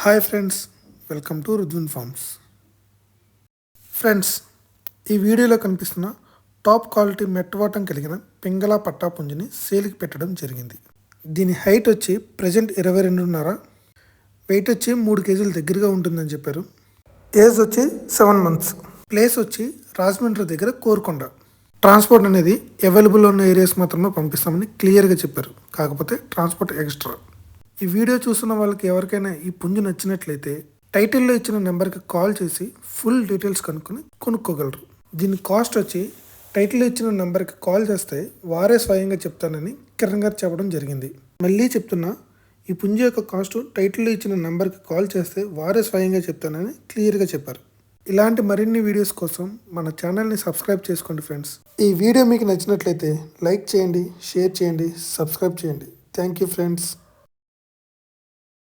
Hi friends, welcome to Rudvin farms. Friends, ఈ వీడియోలో కనిపిస్తున్న టాప్ క్వాలిటీ మెట్టవాటం కలిగిన పింగళ పట్టా పుంజుని సేల్కి పెట్టడం జరిగింది. దీని హైట్ వచ్చి ప్రజెంట్ 22.5, వెయిట్ వచ్చి 3 కేజీల దగ్గరగా ఉంటుందని చెప్పారు. ఏజ్ వచ్చి 7 months. ప్లేస్ వచ్చి రాజమండ్రి దగ్గర కోరుకొండ. ట్రాన్స్పోర్ట్ అనేది అవైలబుల్ ఉన్న ఏరియాస్ మాత్రమే పంపిస్తామని క్లియర్గా చెప్పారు. కాకపోతే ట్రాన్స్పోర్ట్ ఎక్స్ట్రా. ఈ వీడియో చూస్తున్న వాళ్ళకి ఎవరికైనా ఈ పుంజు నచ్చినట్లయితే టైటిల్లో ఇచ్చిన నెంబర్కి కాల్ చేసి ఫుల్ డీటెయిల్స్ కనుక్కొని కొనుక్కోగలరు. దీని కాస్ట్ వచ్చి టైటిల్లో ఇచ్చిన నెంబర్కి కాల్ చేస్తే వారే స్వయంగా చెప్తానని కిరణ్ గారు చెప్పడం జరిగింది. మళ్ళీ చెప్తున్నా, ఈ పుంజు యొక్క కాస్ట్ టైటిల్లో ఇచ్చిన నెంబర్కి కాల్ చేస్తే వారే స్వయంగా చెప్తానని క్లియర్గా చెప్పారు. ఇలాంటి మరిన్ని వీడియోస్ కోసం మన ఛానల్ని సబ్స్క్రైబ్ చేసుకోండి ఫ్రెండ్స్. ఈ వీడియో మీకు నచ్చినట్లయితే లైక్ చేయండి, షేర్ చేయండి, సబ్స్క్రైబ్ చేయండి. Thank you friends.